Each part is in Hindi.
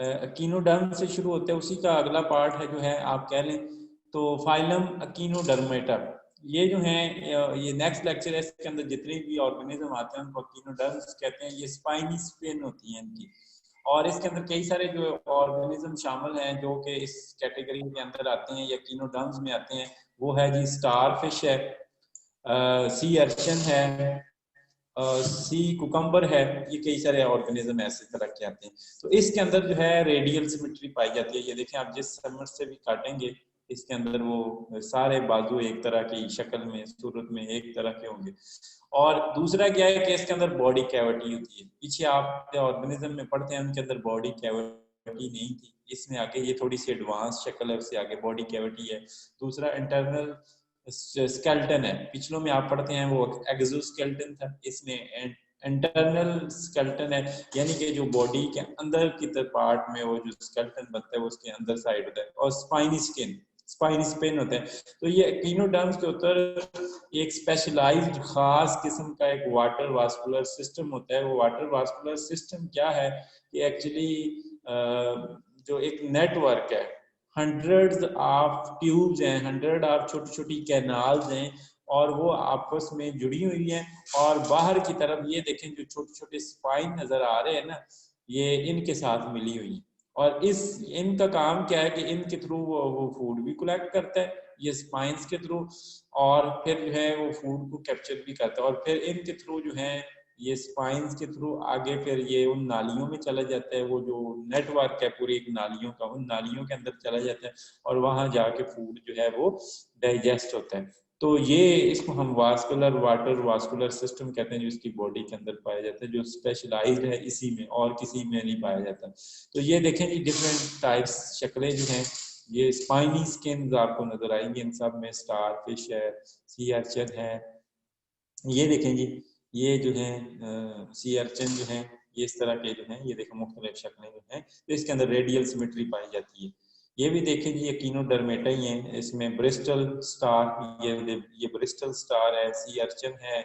अकीनोडर्म से शुरू होते हैं, उसी का अगला पार्ट है जो है आप कह लें तो फाइलम अकीनोडर्मेटा। ये जो है ये नेक्स्ट लेक्चर है, इसके अंदर जितने भी ऑर्गेनिज्म आते हैं उनको अकीनोडर्म्स कहते हैं। ये स्पाइनी स्पिन होती है इनकी, और इसके अंदर कई सारे जो ऑर्गेनिज्म शामिल हैं जो कि इस कैटेगरी के अंदर आते हैं या अकीनोडर्म्स में आते हैं। वो है जी स्टार फिश है, सी अर्चन है, सी कुकम्बर है, ये कई सारे ऑर्गेनिज्म ऐसे तरह के आते हैं। तो इसके अंदर जो है रेडियल सिमेट्री पाई जाती है। ये देखें आप जिस समझ से भी काटेंगे इसके अंदर वो सारे बाजू एक तरह की शक्ल में सूरत में एक तरह के होंगे। और दूसरा क्या है कि इसके अंदर बॉडी कैविटी होती है। पीछे आप ऑर्गेनिज्म में पढ़ते हैं उनके अंदर बॉडी कैविटी नहीं थी, इसमें आके ये थोड़ी सी एडवांस शक्ल है, उससे आगे बॉडी कैविटी है। दूसरा इंटरनल स्केल्टन है, पिछलों में आप पढ़ते हैं वो एक्सोस्केल्टन था, इसमें इंटरनल स्केल्टन है, यानी कि जो बॉडी के अंदर की पार्ट में वो जो स्केल्टन बनता है वो उसके अंदर साइड होता है। और स्पाइनी स्किन, स्पाइनी स्पिन होता है। तो ये अकीनोडर्म्स के ऊपर एक स्पेशलाइज्ड खास किस्म का एक वाटर वास्कुलर सिस्टम होता है। वो वाटर वास्कुलर सिस्टम क्या है कि एक्चुअली जो एक नेटवर्क है, हंड्रेड्स ऑफ ट्यूब्स हैं, हंड्रेड ऑफ छोटी छोटी कैनाल्स हैं, और वो आपस में जुड़ी हुई हैं। और बाहर की तरफ ये देखें जो छोटे छोटे स्पाइन नजर आ रहे हैं ना, ये इनके साथ मिली हुई है। और इस इनका काम क्या है कि इनके थ्रू वो फूड भी कलेक्ट करता है ये स्पाइंस के थ्रू, और फिर जो है वो फूड को कैप्चर भी करता है। और फिर इनके थ्रू जो है ये स्पाइंस के थ्रू आगे फिर ये उन नालियों में चला जाता है। वो जो नेटवर्क है पूरी एक नालियों का, उन नालियों के अंदर चला जाता है और वहां जाके फूड जो है वो डाइजेस्ट होता है। तो ये इसको हम वास्कुलर वाटर वास्कुलर सिस्टम कहते हैं, जो इसकी बॉडी के अंदर पाया जाता है, जो स्पेशलाइज्ड है इसी में और किसी में नहीं पाया जाता। तो ये देखें जी डिफरेंट टाइप्स शक्लें जो हैं, ये स्पाइनी स्किन आपको नजर आएंगी इन सब में। स्टार फिश है, सी अर्चन है, ये देखें जी ये जो है सी अर्चन जो है ये इस तरह के जो है, ये देखें मुख्तलिफ शक्लें जो हैं। तो इसके अंदर रेडियल सिमेट्री पाई जाती है। ये भी देखें जी अकीनोडर्मेटा ही है, इसमें ब्रिस्टल स्टार, ये ब्रिस्टल स्टार है, सी अर्चन है,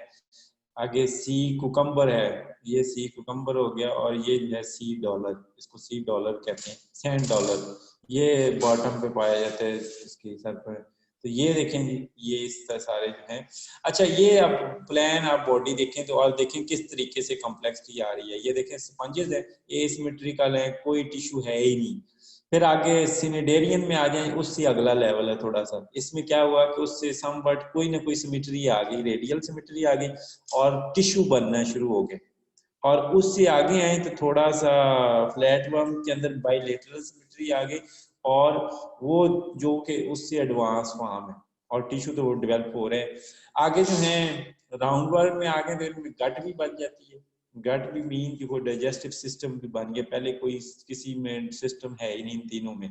आगे सी कुकम्बर है, ये सी कुकम्बर हो गया, और ये जो है सी डॉलर, इसको सी डॉलर कहते हैं, सैंड डॉलर, ये बॉटम पे पाया जाता है इसके सर पर। तो ये देखें जी ये इस तरह सारे जो हैं। अच्छा ये अब प्लान आप बॉडी देखें तो, और देखें किस तरीके से कॉम्प्लेक्सिटी आ रही है। ये देखें स्पंजेस है, एसिमेट्रिकल है, कोई टिश्यू है ही नहीं। फिर आगे सिनेडेरियन में आ जाए, उससे अगला लेवल है थोड़ा सा। इसमें क्या हुआ कि उससे सम बट कोई ना कोई सिमेट्री आ गई, रेडियल सिमेट्री आ गई और टिश्यू बनना शुरू हो गए। और उससे आगे आए तो थोड़ा सा फ्लैट वर्म के अंदर बाइलेटरल सिमेट्री आ गई, और वो जो कि उससे एडवांस फॉर्म है, और टिश्यू तो वो डेवलप हो रहे हैं। आगे जो है राउंड वर्म में आगे तो इनमें गट भी बन जाती है। गट भी मीन कि कोई डाइजेस्टिव सिस्टम भी बन गया, पहले कोई किसी में सिस्टम है ही नहीं इन तीनों में।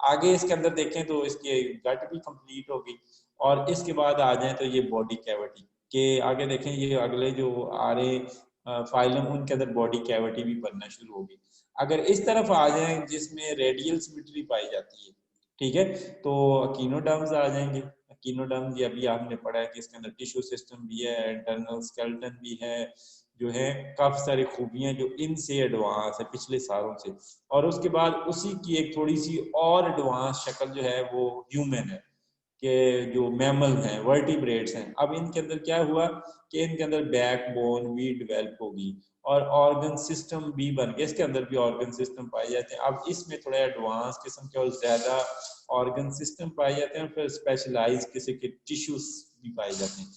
आगे इसके अंदर देखें तो इसके गट भी कंप्लीट होगी। और इसके बाद आ जाए तो ये बॉडी कैविटी के आगे देखें, ये अगले जो आ रहे फाइलम उनके अंदर बॉडी कैविटी भी बनना शुरू होगी। अगर इस तरफ आ जाए जिसमें रेडियल सिमेट्री पाई जाती है, ठीक है, तो अकीनोडर्म्स आ जाएंगे। अकीनोडर्म ये अभी आपने पढ़ा है कि इसके अंदर टिश्यू सिस्टम भी है, इंटरनल स्केलेटन भी है, जो है काफी सारी खूबियां जो इनसे एडवांस है पिछले सालों से। और उसके बाद उसी की एक थोड़ी सी और एडवांस शक्ल जो है वो ह्यूमन है, के जो मैमल हैं, वर्टिब्रेट्स हैं। अब इनके अंदर क्या हुआ कि इनके अंदर बैकबोन भी डेवलप होगी और ऑर्गन सिस्टम भी बन गया, इसके अंदर भी ऑर्गन सिस्टम पाए जाते हैं। अब इसमें थोड़ा एडवांस किस्म के और ज्यादा ऑर्गन सिस्टम पाए जाते हैं, और फिर स्पेशलाइज किसी के टिश्यूज भी पाए जाते हैं।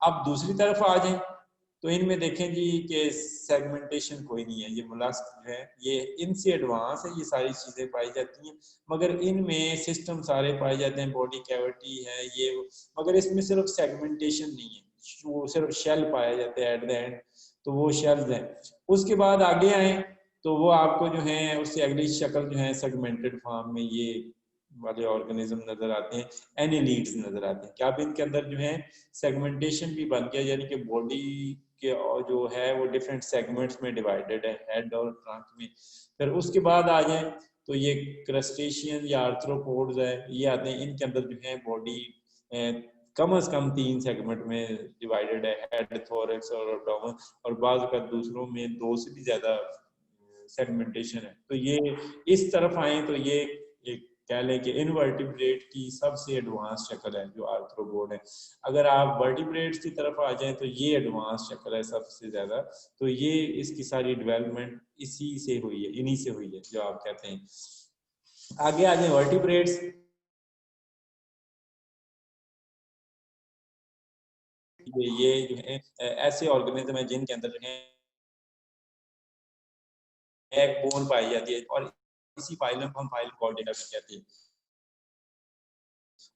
अब दूसरी तरफ आ जाए तो इनमें देखें जी कि सेगमेंटेशन कोई नहीं है। ये मोलस्क है, ये इनसे एडवांस है, ये सारी चीजें पाई जाती हैं, मगर इनमें सिस्टम सारे पाए जाते हैं, बॉडी कैविटी है ये, मगर इसमें सिर्फ सेगमेंटेशन नहीं है, वो सिर्फ शेल पाया जाता है एट द एंड। तो वो शेल्स हैं। उसके बाद आगे आए तो वो आपको जो है उससे अगली शक्ल जो है सेगमेंटेड फॉर्म में ये वाले ऑर्गेनिज्म नजर आते हैं, एनिलीड्स नजर आते हैं। क्या अब इनके अंदर जो है सेगमेंटेशन भी बन गया, यानी कि बॉडी के जो है वो डिफरेंट सेगमेंट्स में डिवाइडेड है, हेड और ट्रंक में। फिर उसके बाद आ जाए तो ये क्रस्टेशियन या आर्थ्रोपोड्स है, ये आते हैं। इनके अंदर जो है बॉडी कम से कम 3 सेगमेंट में डिवाइडेड है, हेड, थोरैक्स और एब्डोमेन, और बाज़ का दूसरों में 2 से भी ज्यादा सेगमेंटेशन है। तो ये इस तरफ आए तो ये एक कह लें कि इनवर्टिब्रेट की सबसे एडवांस शक्ल है जो आर्थ्रोपोड है। अगर आप वर्टिब्रेट्स की तरफ आ जाएं तो ये एडवांस शक्ल है सबसे ज्यादा। तो ये इसकी सारी डेवलपमेंट इसी से हुई है, इन्हीं से हुई है जो आप कहते हैं। आगे आ जाए वर्टिब्रेट्स। ये जो है ऐसे ऑर्गेनिज्म है जिनके अंदर जो है एक बोन पाई जाती है और इसी फाइलम को हम फाइलम कॉर्डेटा भी कहते हैं।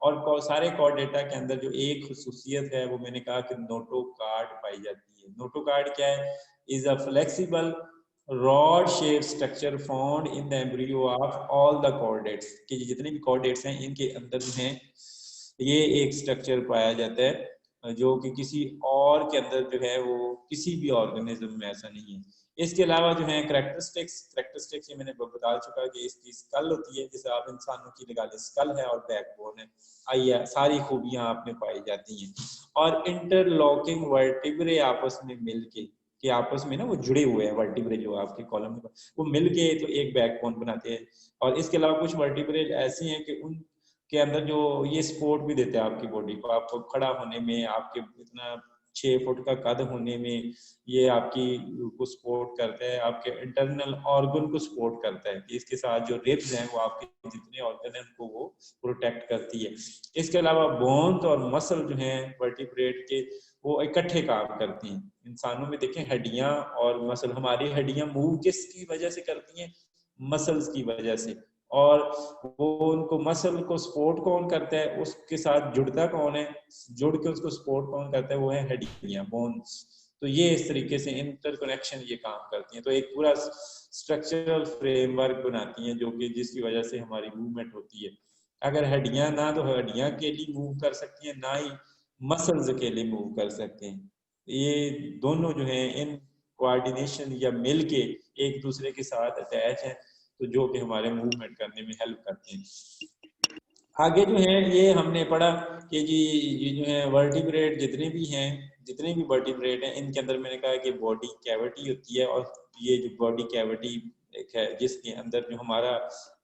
और सारे कॉर्डेटा के अंदर जो एक खसूसियत है वो मैंने कहा कि नोटोकार्ड पाई जाती है। नोटोकार्ड क्या है? Is a flexible rod shape structure found in the embryo of all the chordates, कि जितने भी कॉर्डेट्स हैं इनके अंदर जो है ये एक स्ट्रक्चर पाया जाता है जो कि किसी और के अंदर जो है वो किसी भी ऑर्गेनिज्म में ऐसा नहीं है। इसके अलावा जो है करैक्टरिस्टिक्स ये मैंने बता चुका कि इसकी स्कल होती है, जैसे आप इंसानों की लगा लें स्कल है और बैकबोन है, आइए सारी खूबियां आप में पाई जाती हैं। और इंटरलॉकिंग वर्टिब्रे आपस में मिलके कि आपस में ना वो जुड़े हुए हैं वर्टिब्रे जो आपके कॉलम में वो मिलके तो एक बैकबोन बनाते हैं। और इसके अलावा कुछ वर्टिब्रे ऐसी हैं कि उन के अंदर जो ये सपोर्ट भी देते हैं आपकी बॉडी को, आपको खड़ा होने में, आपके इतना 6 फुट का कद होने में ये आपकी को सपोर्ट करता है, आपके इंटरनल ऑर्गन को सपोर्ट करता है। इसके साथ जो रिब्स हैं वो आपके जितने ऑर्गन हैं उनको वो प्रोटेक्ट करती है। इसके अलावा बोन्स और मसल जो हैं वर्टिब्रेट के वो इकट्ठे काम करती हैं। इंसानों में देखें हड्डियां और मसल, हमारी हड्डियां मूव किसकी वजह से करती हैं? मसल्स की वजह से। और वो उनको मसल को सपोर्ट कौन करता है, उसके साथ जुड़ता कौन है, जुड़ के उसको सपोर्ट कौन करता है? वो है हड्डियां, बोन्स। तो ये इस तरीके से इंटरकनेक्शन ये काम करती हैं। तो एक पूरा स्ट्रक्चरल फ्रेमवर्क बनाती हैं जो कि जिसकी वजह से हमारी मूवमेंट होती है। अगर हड्डियां ना, तो हड्डियां अकेली मूव कर सकती हैं, ना ही मसल्स अकेले मूव कर सकते हैं। ये दोनों जो है इन कोऑर्डिनेशन या मिल के एक दूसरे के साथ अटैच है, तो जो कि हमारे मूवमेंट करने में हेल्प करते हैं। आगे जो है ये हमने पढ़ा कि जी ये जो है वर्टिब्रेट जितने भी वर्टिब्रेट हैं इनके अंदर मैंने कहा कि बॉडी कैविटी होती है। और ये जो बॉडी कैविटी एक है जिसके अंदर जो हमारा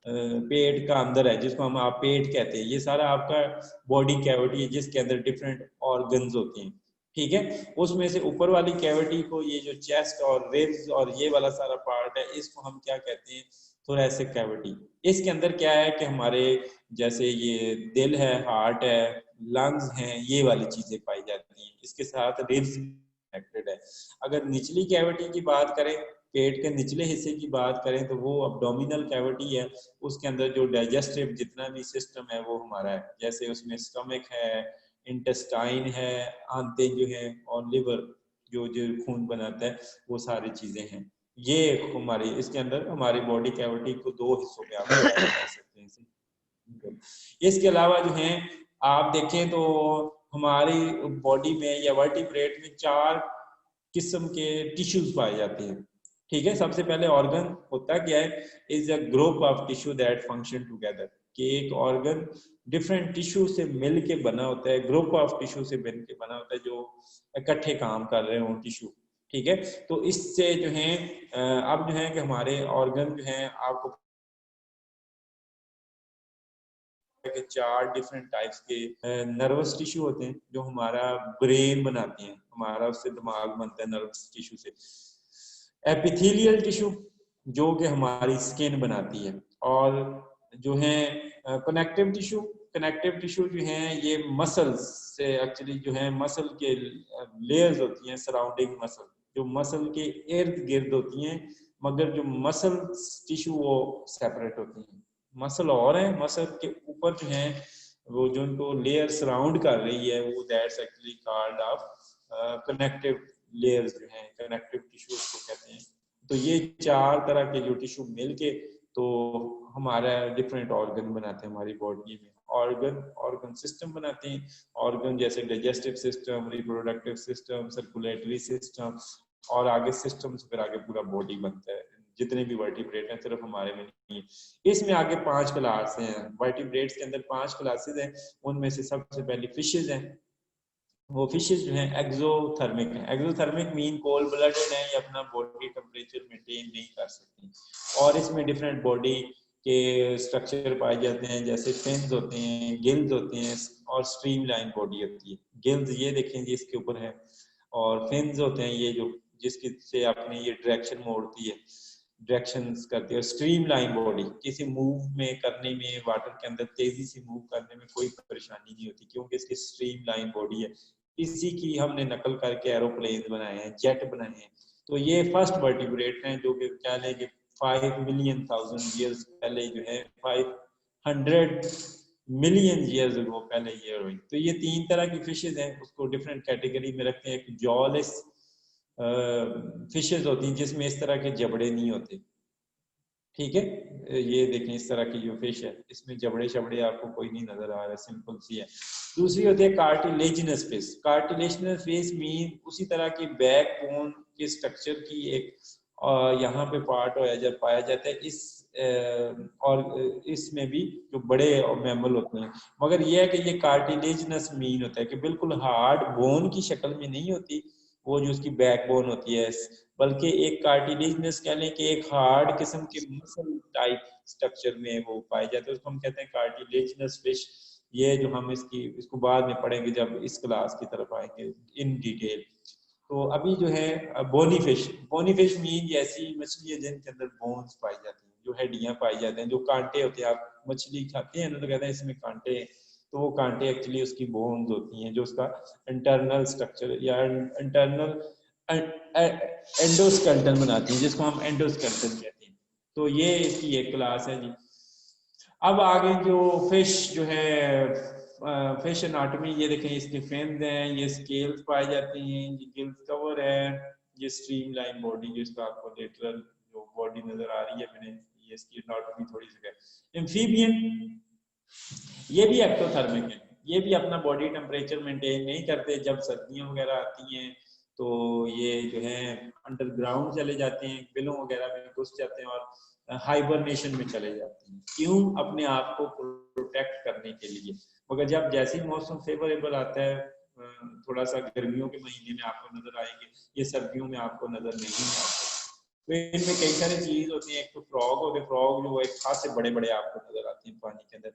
पेट का अंदर है जिसको हम आप पेट कहते हैं, ये सारा आपका बॉडी कैविटी है जिसके अंदर डिफरेंट ऑर्गन्स होते हैं। ठीक है, उसमें से ऊपर वाली कैविटी को ये जो चेस्ट और रिब्स और ये वाला सारा पार्ट है इसको हम क्या कहते हैं? Thoracic cavity. इसके अंदर क्या है कि हमारे जैसे ये दिल है, हार्ट है, लंग्स हैं, ये वाली चीजें पाई जाती हैं। इसके साथ रिब्स कनेक्टेड है। अगर निचली कैविटी की बात करें, पेट के निचले हिस्से की बात करें, तो वो अब्डोमिनल कैविटी है। उसके अंदर जो डाइजेस्टिव जितना भी सिस्टम है वो हमारा है। जैसे उसमें स्टमक है, इंटेस्टाइन है, आंतें जो है और लिवर जो जो खून बनाता है, वो सारी चीजें हैं। ये हमारी इसके अंदर हमारी बॉडी कैविटी को दो हिस्सों में आप डिवाइड कर सकते हैं। इसके अलावा जो है आप देखें तो हमारी बॉडी में या वर्टिब्रेट में 4 किस्म के टिश्यूज पाए जाते हैं। ठीक है, सबसे पहले ऑर्गन होता क्या है? Is a group of tissue that function together, कि एक ऑर्गन डिफरेंट टिश्यू से मिल के बना होता है, ग्रुप ऑफ टिश्यू से मिल के बना होता है जो इकट्ठे काम कर रहे हो टिश्यू। ठीक है, तो इससे जो है अब जो है कि हमारे ऑर्गन जो है आपको के 4 डिफरेंट टाइप्स के नर्वस टिश्यू होते हैं जो हमारा ब्रेन बनाते हैं, हमारा उससे दिमाग बनता है नर्वस टिश्यू से। एपिथेलियल टिश्यू जो कि हमारी स्किन बनाती है। और जो है कनेक्टिव टिश्यू जो है ये मसल्स से एक्चुअली जो है मसल के लेयर्स होती हैं सराउंडिंग मसल, जो मसल के इर्द गिर्द होती हैं, मगर जो मसल टिश्यू वो सेपरेट होती हैं। मसल और है, मसल के ऊपर जो है वो जो उनको लेयर सराउंड कर रही है वो that's actually called off connective layers जो हैं, कनेक्टिव टिश्यू को कहते हैं। तो ये 4 तरह के जो टिश्यू मिलके तो हमारा डिफरेंट ऑर्गन बनाते हैं हमारी बॉडी में। ऑर्गन सिस्टम बनाते हैं, ऑर्गन जैसे digestive system, reproductive system, circulatory system, और आगे सिस्टम से फिर आगे पूरा बॉडी बनता है। जितने भी वर्टिब्रेट हैं सिर्फ हमारे में नहीं है। इसमें आगे 5 क्लास हैं। वर्टिब्रेट्स के अंदर 5 क्लासेस हैं, उनमें से सबसे पहली फिशेज हैं। वो फिशेस जो हैं एक्सोथर्मिक हैं। एक्सोथर्मिक मीन कोल्ड ब्लडेड हैं, ये अपना बॉडी टेम्परेचर मेंटेन नहीं कर सकती, और इसमें डिफरेंट बॉडी के स्ट्रक्चर पाए जाते हैं, जैसे फिन्स होते हैं, गिल्स होते हैं, और स्ट्रीमलाइन बॉडी होती है। गिल्स ये देखें जी इसके ऊपर है, और फिन्स होते हैं ये जो जिसकी से आपने ये डायरेक्शन मोड़ती है, डायरेक्शंस करती है। स्ट्रीम लाइन बॉडी किसी मूव में करने में, वाटर के अंदर तेजी से मूव करने में कोई परेशानी नहीं होती, क्योंकि इसकी स्ट्रीम लाइन बॉडी है। इसी की हमने नकल करके एरोप्लेन बनाए हैं, जेट बनाए हैं। तो ये फर्स्ट वर्टिब्रेट हैं जो कि क्या लेंगे 5,000,000 ईयर्स पहले जो है 500 मिलियन ईयर्स अगो पहले ये हुई। तो ये तीन तरह की फिशेज हैं, उसको डिफरेंट कैटेगरी में रखते हैं। एक जॉलेस फिशेज होती हैं जिसमें इस तरह के जबड़े नहीं होते, ठीक है। ये देखें इस तरह की जो फिश है इसमें जबड़े शबड़े आपको कोई नहीं नजर आ रहा, सिंपल सी है। दूसरी होती है cartilaginous fish. Cartilaginous fish mean उसी तरह की बैक बोन के स्ट्रक्चर की एक यहाँ पे पार्ट हो जब पाया जाता है इस और इसमें भी जो बड़े मैमल होते हैं, मगर यह है कि ये कार्टिलेजिनस मीन होता है कि बिल्कुल हार्ड बोन की शक्ल में नहीं होती वो जो उसकी बैकबोन होती है, बल्कि एक कार्टिलेजिनस कह लें कि एक हार्ड किस्म के मसल टाइप स्ट्रक्चर में वो पाए जाते हैं, उसको हम कहते हैं कार्टिलेजिनस फिश। ये जो हम इसको बाद में पढ़ेंगे जब इस क्लास की तरफ आएंगे इन डिटेल। तो अभी जो है bony fish. Bony fish mean ऐसी मछली है जिनके अंदर बोन्स पाई जाती हैं, जो हड्डियां पाई जाती हैं, जो कांटे होते हैं। आप मछली खाते हैं ना तो कहते हैं इसमें कांटे हैं, तो वो कांटे एक्चुअली उसकी बोन्स होती हैं, जो उसका इंटरनल स्ट्रक्चर या इंटरनल एंडोस्केलेटन बनाती हैं, जिसको हम एंडोस्केलेटन कहते हैं। तो ये इसकी एक क्लास है जी। अब आगे जो फिश जो है फिश एनाटॉमी, ये देखें इसके फिन्स हैं, ये स्केल्स पाए जाते हैं, ये गिल्स कवर है, ये स्ट्रीम लाइन बॉडी जो इसका आपको लेटरल जो बॉडी नजर आ रही है, मैंने ये इसकी एनाटॉमी थोड़ी सी है। एम्फीबियन ये भी एक्टोथर्मिक है, ये भी अपना बॉडी टेम्परेचर मेंटेन नहीं करते। जब सर्दियां वगैरह आती हैं तो ये जो है अंडरग्राउंड चले जाते हैं, बिलों वगैरह में घुस जाते हैं और हाइबरनेशन में चले जाते हैं। क्यों? अपने आप को प्रोटेक्ट करने के लिए। मगर जब जैसे मौसम फेवरेबल आता है, थोड़ा सा गर्मियों के महीने में आपको नजर आएंगे, ये सर्दियों में आपको नजर नहीं आते। तो इनमें कई सारी चीज होती हैं। एक तो फ्रॉग होते हैं, फ्रॉग जो एक खासे बड़े बड़े आपको नजर आते हैं पानी के अंदर।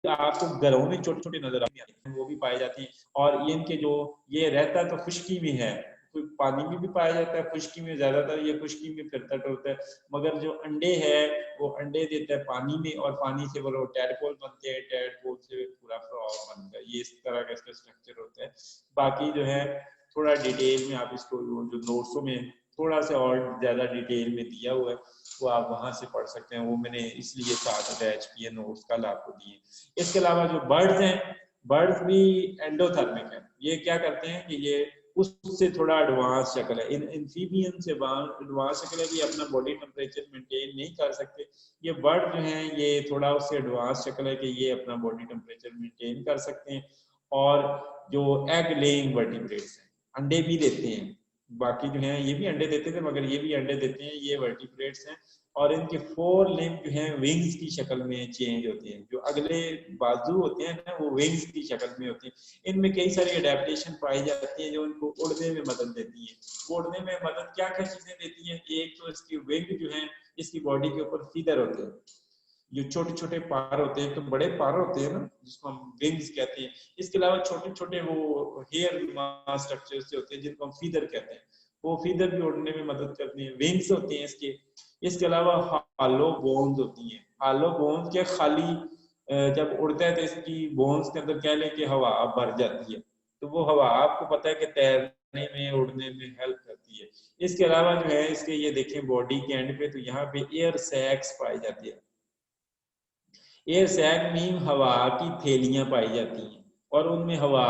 आपको घरों में छोटे छोटे नजर आते हैं, वो भी पाए जाते हैं। और ये इनके जो ये रहता तो खुश्की में है, कोई पानी में भी पाया जाता है, खुश्की में ज्यादातर ये खुश्की में फिरता टुरता है। मगर जो अंडे है वो अंडे देता है पानी में, और पानी से वो टैडपोल बनते हैं, टैडपोल से पूरा फ्रॉग बनता है। ये इस तरह का इसका स्ट्रक्चर होता है। बाकी जो है थोड़ा डिटेल में आप इसको जो नोट्सों में थोड़ा सा और ज्यादा डिटेल में दिया हुआ है, वो आप वहां से पढ़ सकते हैं। वो मैंने इसलिए साथ अटैच किए नोट्स कल आपको दिए। इसके अलावा जो बर्ड्स हैं, बर्ड्स भी एंडोथर्मिक है। ये क्या करते हैं कि ये उससे थोड़ा एडवांस शक्ल है, इन एम्फीबियन से एडवांस शक्ल है, भी अपना बॉडी टेम्परेचर मेंटेन नहीं कर सकते। ये बर्ड जो हैं ये थोड़ा उससे एडवांस शक्ल है कि ये अपना बॉडी टेम्परेचर मेंटेन कर सकते हैं। और जो एग लेइंग वर्टिब्रेट्स हैं, अंडे भी देते हैं। बाकी जो हैं ये भी अंडे देते थे, मगर ये भी अंडे देते हैं, ये वर्टिब्रेट्स हैं। और इनके 4 लिम्ब जो हैं विंग्स की शक्ल में चेंज होते हैं। जो अगले बाजू होते हैं ना वो विंग्स की शक्ल में होते हैं। इनमें कई सारी अडेप्टेशन पाई जाती हैं जो इनको उड़ने में मदद देती है। उड़ने में मदद क्या क्या चीजें देती हैं? एक तो इसकी विंग जो है इसकी बॉडी के ऊपर फीदर होते हैं, जो छोटे छोटे पार होते हैं, तो बड़े पार होते हैं ना जिसको हम विंग्स कहते हैं। इसके अलावा छोटे छोटे वो हेयर स्ट्रक्चर से होते हैं जिनको हम फीदर कहते हैं। वो फीदर भी उड़ने में मदद करती हैं, विंग्स होते हैं इसके। इसके अलावा हालो बोन्स होती हैं। हालो बोन्स क्या खाली जब उड़ता है तो इसकी बोन्स के अंदर कह लें कि हवा भर जाती है, तो वो हवा आपको पता है कि तैरने में उड़ने में हेल्प करती है। इसके अलावा जो है इसके ये देखें बॉडी के एंड पे, तो यहाँ पे एयर सैक्स पाई जाती है। एयर सैक मीन हवा की थैलियां पाई जाती हैं, और उनमें हवा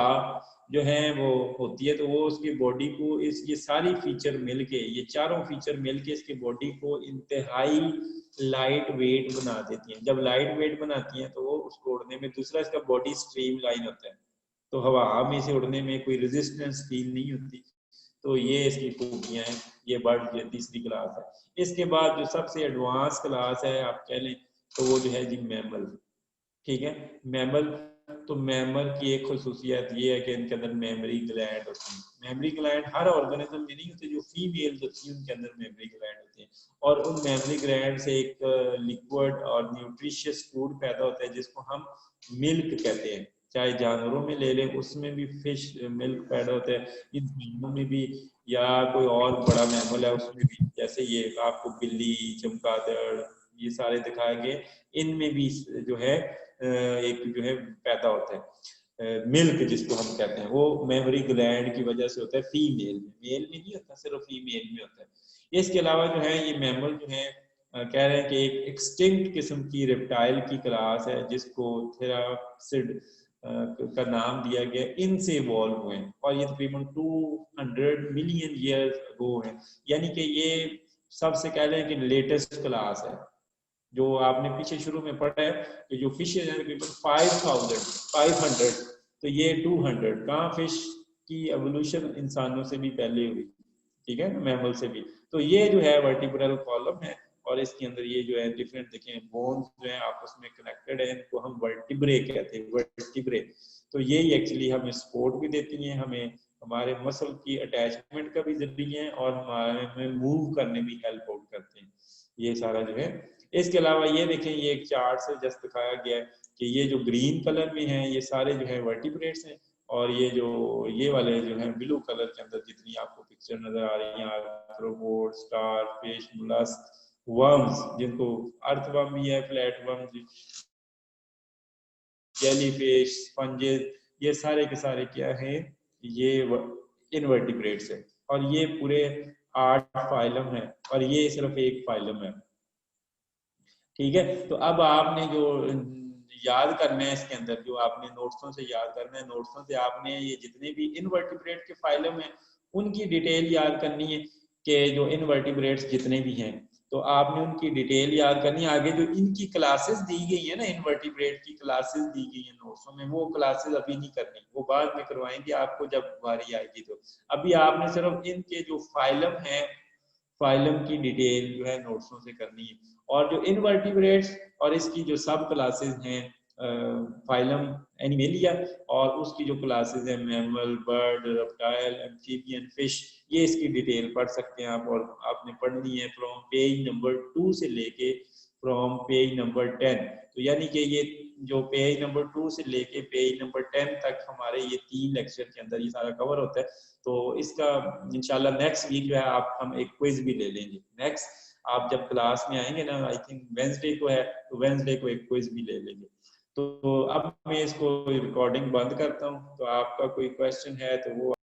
जो है वो होती है। तो वो उसकी बॉडी को इस ये सारी फीचर मिलके, ये चारों फीचर मिलके इसकी बॉडी को इंतहाई लाइट वेट बना देती हैं। जब लाइट वेट बनाती हैं तो वो उसको उड़ने में, दूसरा इसका बॉडी स्ट्रीम लाइन होता है, तो हवा में से उड़ने में कोई रेजिस्टेंस फील नहीं होती। तो ये इसकी खूबियाँ हैं। ये बर्ड जो तीसरी क्लास है। इसके बाद जो सबसे एडवांस क्लास है आप कह लें तो वो जो है जी मैमल, ठीक है। मैमल, तो मैमल की एक खसूसियत ये है कि इनके अंदर मेमोरी ग्लैंड होती है। मेमोरी ग्लैंड हर ऑर्गेनिज्म में नहीं होते, जो फीमेल होती है उनके अंदर मेमोरी ग्लैंड होते हैं, और उन मेमोरी ग्लैंड से एक लिक्विड और न्यूट्रिशियस फूड पैदा होता है जिसको हम मिल्क कहते हैं। चाहे जानवरों में ले लें उसमें भी फिश मिल्क पैदा होता है, इंसानों में भी, या कोई और बड़ा मैमल है उसमें भी, जैसे ये आपको बिल्ली, चमगादड़, ये सारे दिखाए गए, इनमें भी जो है एक जो है पैदा होता है मिल्क जिसको हम कहते हैं, वो मेमोरी ग्लैंड की वजह से होता है। फीमेल में, मेल में नहीं होता, सिर्फ फीमेल में होता है। इसके अलावा जो है ये मैमल जो है कह रहे हैं कि एक एक्सटिंक्ट किस्म की रेप्टाइल की क्लास है जिसको थेराप्सिड का नाम दिया गया, इनसे इवॉल्व हुए हैं, और ये तकरीबन 200 मिलियन ईयर्स अगो है। यानी कि ये सबसे कह लें कि लेटेस्ट क्लास है। जो आपने पीछे शुरू में पढ़ा है कि जो फिशेज हैं तकरीबन 500, तो ये 200, कहाँ फिश की एवोल्यूशन इंसानों से भी पहले हुई, ठीक है, मैमल से भी। तो ये जो है वर्टिब्रल कॉलम है, और इसके अंदर ये जो है डिफरेंट देखें बोन्स जो है आपस में कनेक्टेड है, इनको हम वर्टिब्रे कहते हैं, वर्टिब्रे। तो यही एक्चुअली हमें सपोर्ट भी देती हैं, हमें हमारे मसल की अटैचमेंट का भी जरिए हैं, और हमें मूव करने भी हेल्प आउट करते हैं, ये सारा जो है। इसके अलावा ये देखें, ये एक चार्ट से जस्ट दिखाया गया है कि ये जो ग्रीन कलर में है ये सारे जो है वर्टिब्रेट्स हैं, और ये जो ये वाले जो है ब्लू कलर के अंदर जितनी आपको पिक्चर नजर आ रही है, arthropod, star fish, mollusc, worms, जिनको अर्थवर्म भी है, फ्लैट वर्म, जेलीफिश, स्पंजेस, ये सारे के सारे क्या हैं, ये इनवर्टिब्रेट्स है, और ये पूरे 8 फाइलम है, और ये सिर्फ एक फाइलम है, ठीक है। तो अब आपने जो याद करना है इसके अंदर, जो आपने नोट्सों से याद करना है, नोट्सों से आपने ये जितने भी इनवर्टिब्रेट के फाइलम हैं उनकी डिटेल याद करनी है, कि जो इनवर्टिब्रेट्स जितने भी हैं तो आपने उनकी डिटेल याद करनी है। आगे जो इनकी क्लासेस दी गई है ना, इनवर्टिब्रेट की क्लासेस दी गई है नोट्सों में, वो क्लासेस अभी नहीं करनी, वो बाद में करवाएंगे आपको जब बारी आएगी। तो अभी आपने सिर्फ इनके जो फाइलम है, फाइलम की डिटेल जो है नोट्सों से करनी है, और जो इनवर्टिब्रेट्स और इसकी जो सब क्लासेस हैं, फाइलम एनिमेलिया, और उसकी जो क्लासेस हैं mammal, bird, reptile, amphibian, fish, ये इसकी डिटेल पढ़ सकते हैं आप, और आपने पढ़नी है फ्रॉम पेज नंबर 2 से लेके फ्रॉम पेज नंबर 10। तो यानी कि ये जो पेज नंबर 2 से लेके पेज नंबर 10 तक हमारे ये 3 लेक्चर के अंदर ये सारा कवर होता है। तो इसका इंशाल्लाह नेक्स्ट वीक जो है आप हम एक क्विज भी ले लेंगे। नेक्स्ट आप जब क्लास में आएंगे ना, आई थिंक वेंसडे को है, तो वेंसडे को एक क्विज भी ले लेंगे। तो अब मैं इसको रिकॉर्डिंग बंद करता हूँ, तो आपका कोई क्वेश्चन है तो वो